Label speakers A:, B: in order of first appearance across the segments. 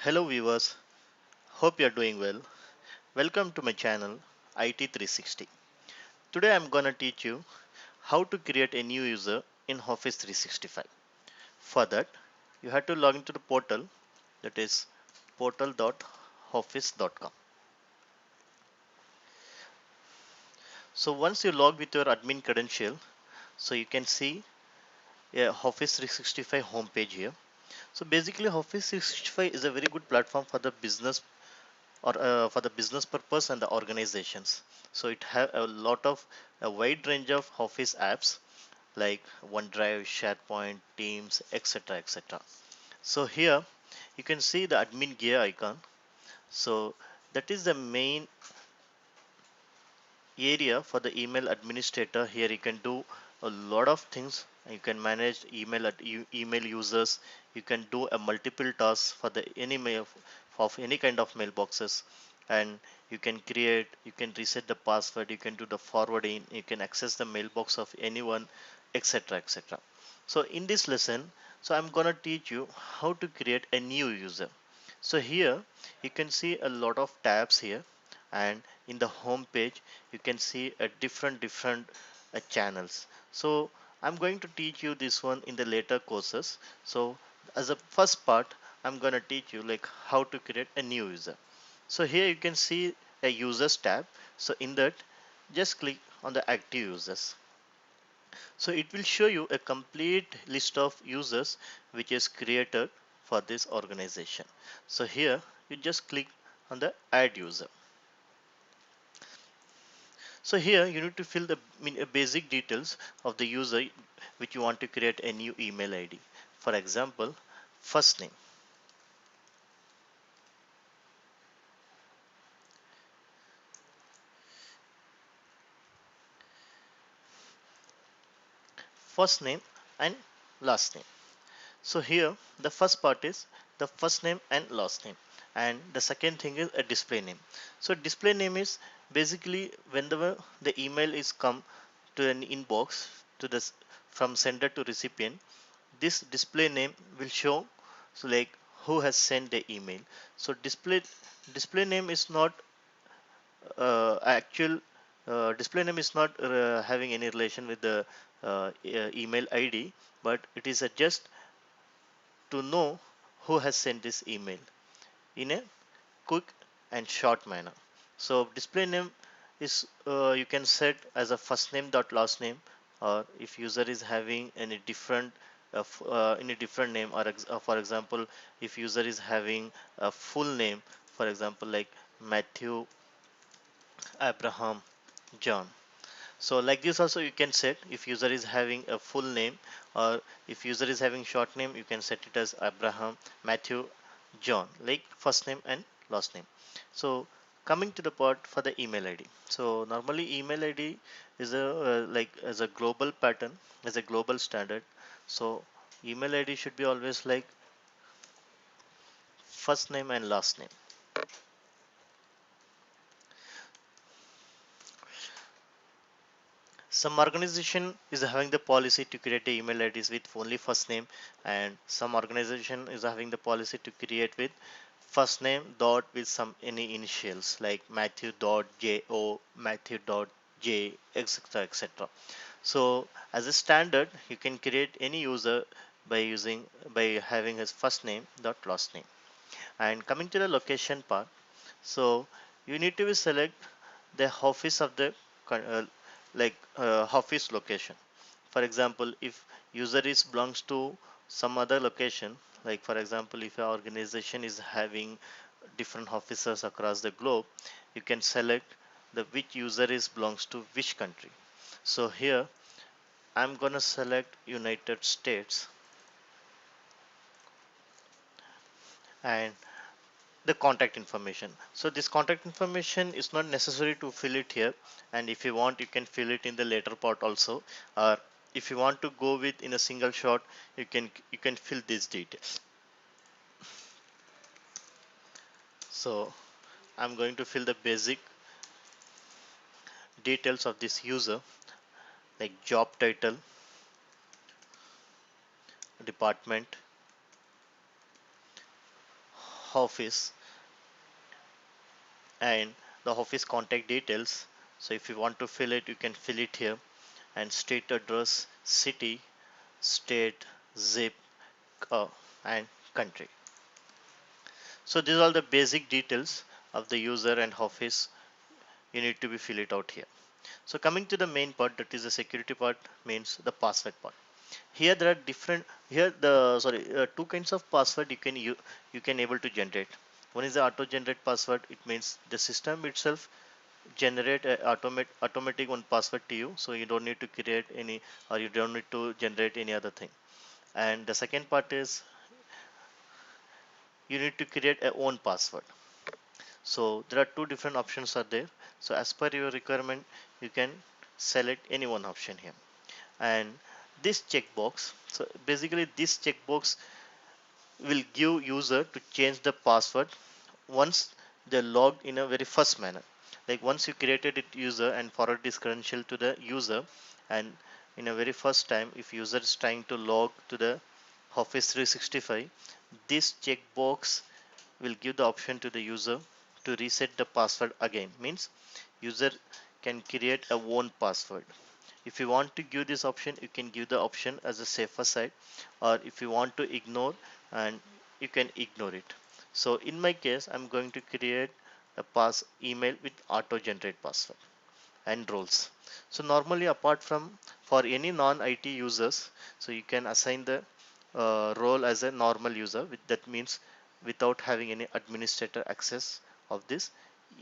A: Hello viewers, hope you are doing well. Welcome to my channel IT360. Today I'm gonna teach you how to create a new user in Office 365. For that, you have to log into the portal, that is portal.office.com. So once you log with your admin credential, so you can see a Office 365 homepage here. So basically Office 365 is a very good platform for the business or for the business purpose and the organizations. So it have a wide range of Office apps like OneDrive, SharePoint, Teams, etc., etc. So here you can see the admin gear icon. So that is the main area for the email administrator. Here you can do a lot of things. You can manage email users. You can do a multiple tasks for the any mail of any kind of mailboxes, and you can reset the password, you can do the forwarding, you can access the mailbox of anyone, etc., etc. So in this lesson, so I'm gonna teach you how to create a new user. So here you can see a lot of tabs here, and in the home page you can see a different channels. So I'm going to teach you this one in the later courses. So as a first part, I'm going to teach you like how to create a new user. So here you can see a users tab. So in that, just click on the active users. So it will show you a complete list of users which is created for this organization. So here you just click on the add user. So here you need to fill the basic details of the user which you want to create a new email ID. For example, first name. First name and last name. So here the first part is the first name and last name, and the second thing is a display name. So display name is basically whenever the email is come to an inbox to this from sender to recipient, this display name will show, so like who has sent the email. So display name is not actual display name is not having any relation with the email ID, but it is a just to know who has sent this email in a quick and short manner. So display name is you can set as a first name dot last name, or if user is having any different any different name, or for example, if user is having a full name, for example like Matthew Abraham John. So like this also you can set if user is having a full name, or if user is having short name, you can set it as Abraham, Matthew, John, like first name and last name. So coming to the part for the email ID. So normally email ID is a like as a global pattern, as a global standard. So email ID should be always like first name and last name. Some organization is having the policy to create the email IDs with only first name, and some organization is having the policy to create with first name dot with some any initials like Matthew dot Jo, Matthew dot J, etc., etc. So as a standard, you can create any user by having his first name dot last name. And coming to the location part, so you need to be select the office of the office location. For example, if user is belongs to some other location, like for example if your organization is having different offices across the globe, you can select the which user is belongs to which country. So here I'm gonna select United States, and the contact information. So this contact information is not necessary to fill it here, and if you want you can fill it in the later part also, or if you want to go with in a single shot, you can fill these details. So I'm going to fill the basic details of this user, like job title, department, office and the office contact details. So if you want to fill it, you can fill it here, and state address, city, state, zip, uh, and country. So these are the basic details of the user and office you need to be fill it out here. So coming to the main part, that is the security part, means the password part. Here there are different, here the two kinds of password you can able to generate. One is the auto generate password. It means the system itself generate a automatic one password to you, so you don't need to create any, or you don't need to generate any other thing. And the second part is you need to create a own password. So there are two different options are there. So as per your requirement, you can select any one option here. And this checkbox, so basically this checkbox will give user to change the password once they logged in a very first manner. Like once you created it user and forward this credential to the user, and in a very first time if user is trying to log to the Office 365, this checkbox will give the option to the user to reset the password again. Means user can create a own password. If you want to give this option, you can give the option as a safer side, or if you want to ignore, and you can ignore it. So in my case, I'm going to create a pass email with auto generate password and roles. So normally apart from for any non-IT users, so you can assign the role as a normal user, that means without having any administrator access of this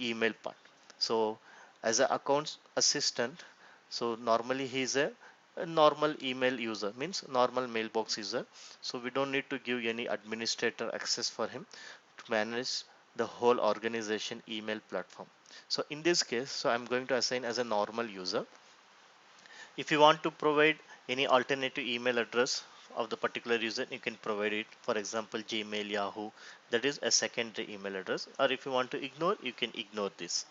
A: email part. So as an accounts assistant, so normally he is a normal email user, means normal mailbox user. So we don't need to give any administrator access for him to manage the whole organization email platform. So in this case, so I'm going to assign as a normal user. If you want to provide any alternative email address of the particular user, you can provide it. For example, Gmail, Yahoo, that is a secondary email address. Or if you want to ignore, you can ignore this.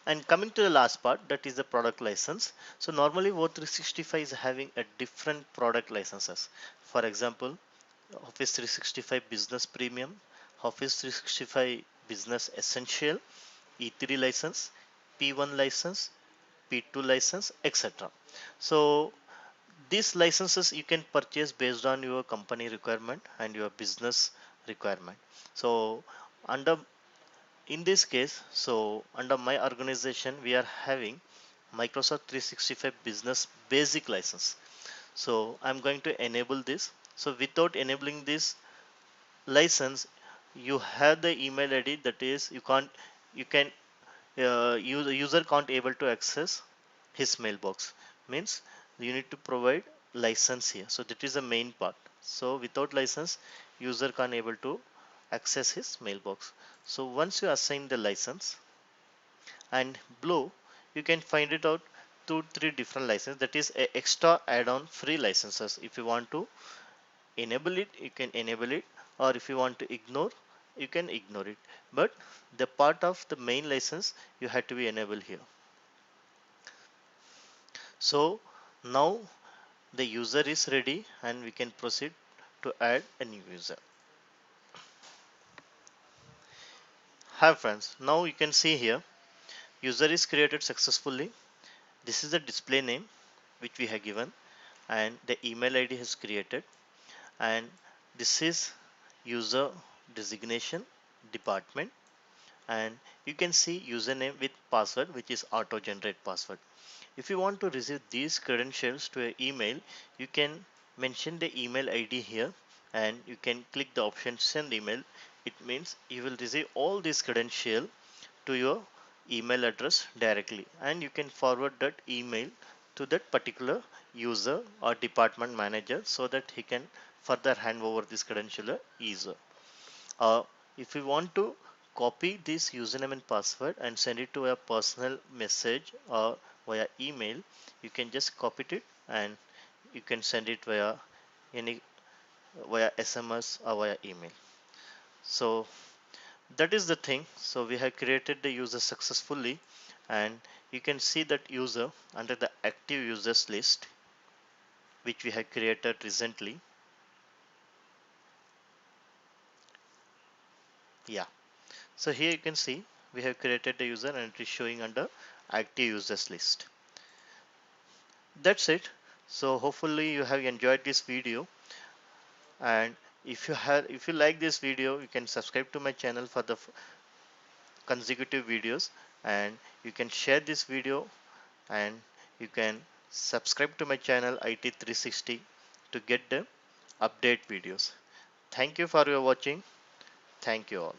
A: And coming to the last part, that is the product license. So normally O365 is having a different product licenses. For example, Office 365 Business Premium, Office 365 Business Essential, E3 license, P1 license, P2 license, etc. So these licenses you can purchase based on your company requirement and your business requirement. So under in this case, so under my organization, we are having Microsoft 365 Business Basic license. So I'm going to enable this. So without enabling this license, you have the email ID, that is you can user can't able to access his mailbox. Means you need to provide license here. So that is the main part. So without license, user can't able to access his mailbox. So once you assign the license, and below you can find it out two three different licenses, that is a extra add-on free licenses. If you want to enable it, you can enable it, or if you want to ignore, you can ignore it. But the part of the main license you have to be enabled here. So now the user is ready and we can proceed to add a new user. Hi friends, now you can see here user is created successfully. This is the display name which we have given, and the email ID is created, and this is user designation department, and you can see username with password, which is auto generate password. If you want to receive these credentials to an email, you can mention the email ID here, and you can click the option send email. It means you will receive all these credentials to your email address directly, and you can forward that email to that particular user or department manager so that he can further hand over this credential user. If you want to copy this username and password and send it to a personal message or via email, you can just copy it and you can send it any via SMS or via email. So that is the thing. So we have created the user successfully, and you can see that user under the active users list which we have created recently. Yeah. So here you can see we have created the user and it is showing under active users list. That's it. So hopefully you have enjoyed this video, and if you like this video, you can subscribe to my channel for the consecutive videos, and you can share this video, and you can subscribe to my channel IT360 to get the update videos. Thank you for your watching. Thank you all.